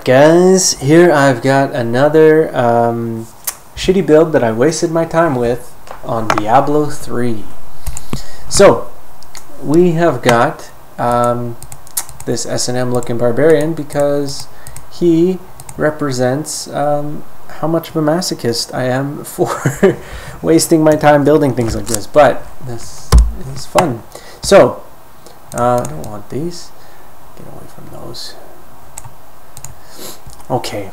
guys, here I've got another shitty build that I wasted my time with on Diablo 3. So we have got this S&M looking Barbarian because he represents how much of a masochist I am for wasting my time building things like this, but this is fun. So I don't want these, get away from those. Okay,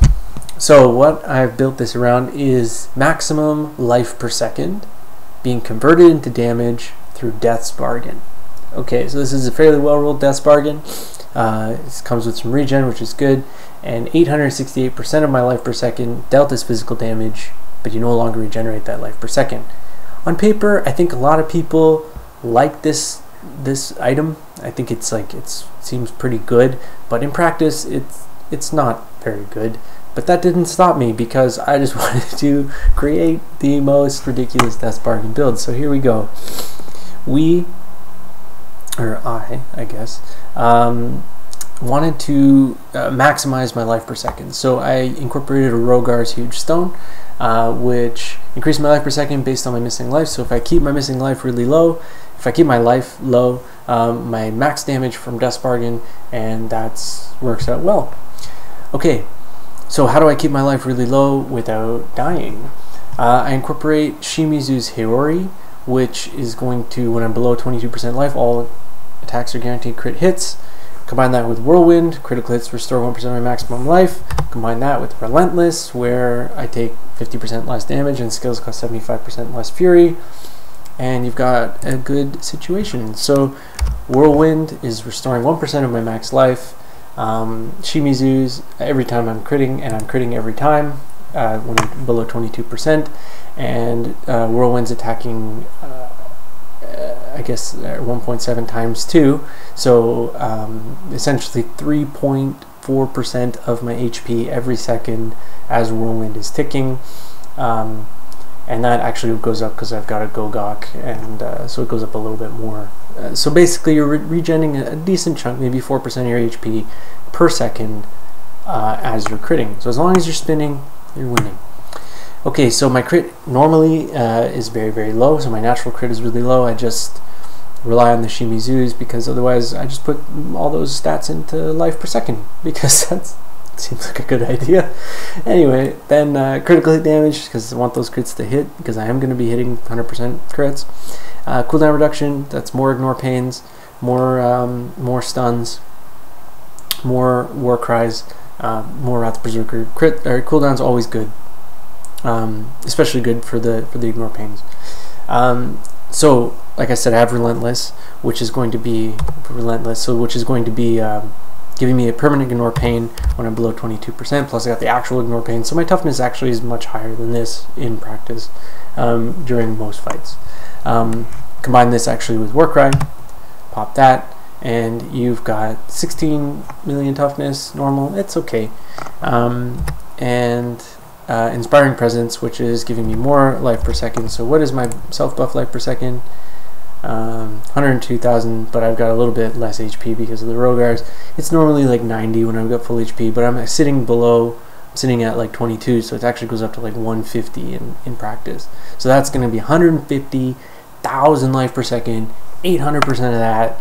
so what I've built this around is maximum life per second being converted into damage through Death's Bargain. Okay, so this is a fairly well-rolled Death's Bargain. It comes with some regen, which is good, and 868% of my life per second dealt as physical damage, but you no longer regenerate that life per second. On paper, I think a lot of people like this item. I think it seems pretty good, but in practice, it's not very good. But that didn't stop me because I just wanted to create the most ridiculous Death's Bargain build. So here we go. I guess, wanted to maximize my life per second. So I incorporated a Rogar's Huge Stone, which increased my life per second based on my missing life. So if I keep my missing life really low, if I keep my life low, my max damage from Death's Bargain, and that works out well. Okay, so how do I keep my life really low without dying? I incorporate Shimizu's Hiyori, which is going to, when I'm below 22% life, all attacks are guaranteed crit hits. Combine that with Whirlwind, critical hits restore 1% of my maximum life. Combine that with Relentless, where I take 50% less damage and skills cost 75% less fury. And you've got a good situation. So Whirlwind is restoring 1% of my max life. Shimizu's every time I'm critting, and I'm critting every time when I'm below 22%. And Whirlwind's attacking I guess 1.7 times 2, so essentially 3.4% of my HP every second as Whirlwind is ticking, and that actually goes up because I've got a Gogok, and so it goes up a little bit more. So basically you're regenerating a decent chunk, maybe 4% of your HP per second as you're critting. So as long as you're spinning, you're winning. Okay, so my crit normally is very, very low, so my natural crit is really low. I just rely on the Shimizu's because otherwise I just put all those stats into life per second because that seems like a good idea. Anyway, then critical hit damage because I want those crits to hit because I am going to be hitting 100% crits. Cooldown reduction, that's more Ignore Pains, more stuns, more War Cries, more Wrath Berserker. Cooldown's always good. Especially good for the Ignore Pains. So, like I said, I have Relentless, which is going to be giving me a permanent Ignore Pain when I'm below 22%. Plus, I got the actual Ignore Pain, so my toughness actually is much higher than this in practice during most fights. Combine this actually with Warcry, pop that, and you've got 16 million toughness normal. It's okay, and Inspiring Presence, which is giving me more life per second. So what is my self-buff life per second? 102,000, but I've got a little bit less HP because of the Rogars. It's normally like 90 when I've got full HP, but I'm sitting at like 22, so it actually goes up to like 150 in practice. So that's going to be 150,000 life per second, 800% of that.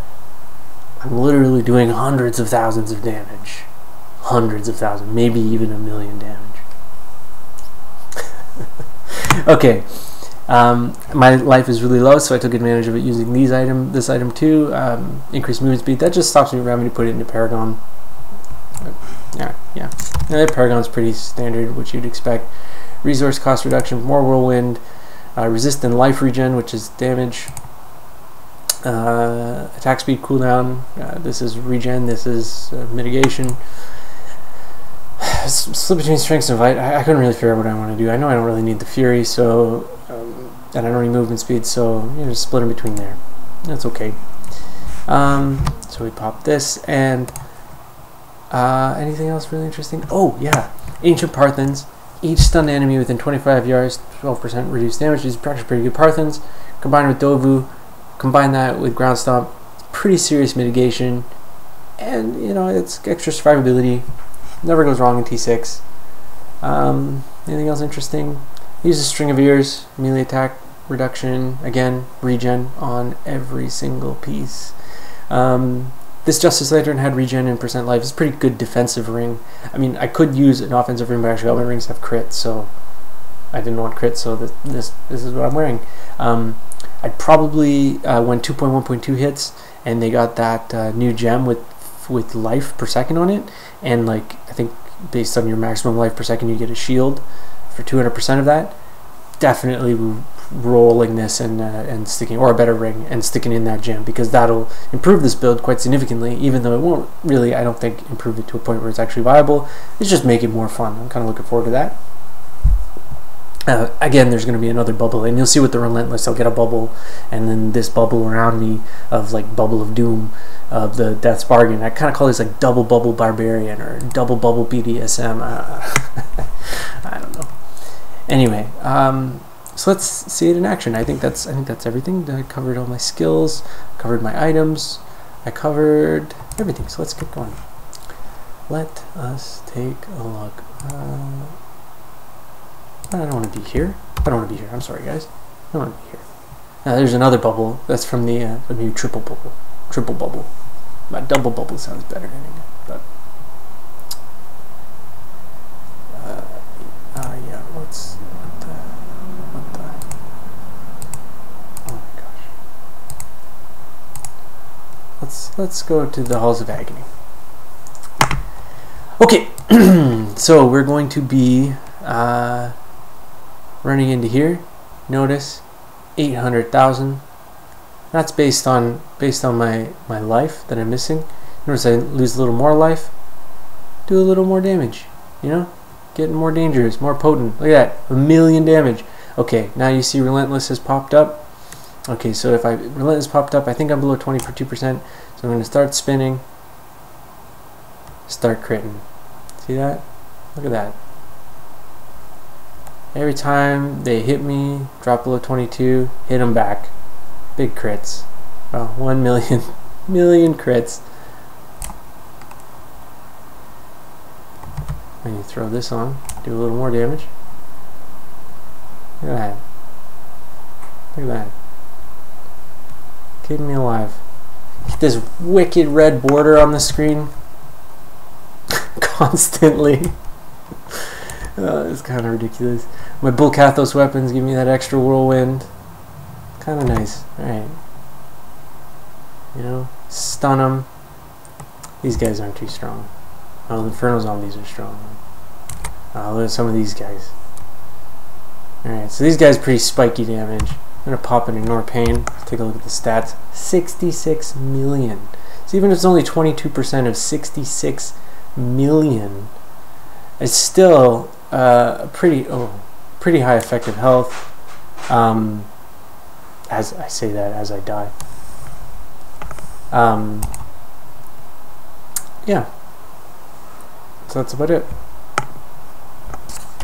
I'm literally doing hundreds of thousands of damage. Hundreds of thousands, maybe even a million damage. Okay, my life is really low, so I took advantage of it using this item too. Increased movement speed, that just stops me from having to put it into Paragon. Yeah, Paragon's pretty standard, which you'd expect. Resource cost reduction, more Whirlwind, resist and life regen, which is damage. Attack speed cooldown, this is regen, this is mitigation. Split between strengths and fight. I couldn't really figure out what I want to do. I know I don't really need the fury, so and I don't need movement speed, so just split in between there. That's okay. So we pop this, and anything else really interesting? Oh yeah, Ancient Parthens. Each stunned enemy within 25 yards, 12% reduced damage. These are actually pretty good Parthens. Combined with Dovu, combine that with Ground Stomp. Pretty serious mitigation, and you know it's extra survivability. Never goes wrong in T6. Anything else interesting? Use a string of ears, melee attack reduction, again, regen on every single piece. This Justice Lantern had regen and percent life. It's a pretty good defensive ring. I mean, I could use an offensive ring, but actually all my rings have crit, so I didn't want crit, so this is what I'm wearing. I'd probably went 2.1.2 hits, and they got that new gem with life per second on it, and like I think based on your maximum life per second, you get a shield for 200% of that. Definitely rolling this and sticking, or a better ring, and sticking in that gem, because that'll improve this build quite significantly, even though it won't really, I don't think, improve it to a point where it's actually viable. It's just make it more fun. I'm kind of looking forward to that. Again, there's going to be another bubble, and you'll see with the Relentless, I'll get a bubble, and then this bubble around me of like Bubble of Doom of the Death's Bargain. I kind of call this like double bubble Barbarian or double bubble BDSM. I don't know. Anyway, so let's see it in action. I think that's everything. I covered all my skills, covered my items, I covered everything. So let's get going. Let us take a look. I don't want to be here. I don't want to be here. I'm sorry, guys. I don't want to be here. Now there's another bubble. That's from the new triple bubble. Triple bubble. My double bubble sounds better anyway. But yeah. What the? Oh my gosh. Let's go to the Halls of Agony. Okay. So we're going to be running into here. Notice 800,000. That's based on my life that I'm missing. Notice I lose a little more life, do a little more damage. You know, getting more dangerous, more potent. Look at that, 1,000,000 damage. Okay, now you see Relentless has popped up. Okay, so if Relentless popped up, I think I'm below 22%. So I'm going to start spinning, start critting. See that? Look at that. Every time they hit me, drop below 22, hit them back. Big crits. Well, 1,000,000 million crits. When you throw this on, do a little more damage. Look at that. Look at that. Keeping me alive. Get this wicked red border on the screen constantly. It's kind of ridiculous. My Bull Kathos weapons give me that extra whirlwind. Kind of nice. Alright. You know, stun them. These guys aren't too strong. Oh, the Inferno Zombies are strong. Look at some of these guys. Alright, so these guys pretty spiky damage. I'm going to pop and ignore pain. Let's take a look at the stats. 66 million. So even if it's only 22% of 66 million, it's still pretty high effective health. As I say that, as I die. Yeah. So that's about it.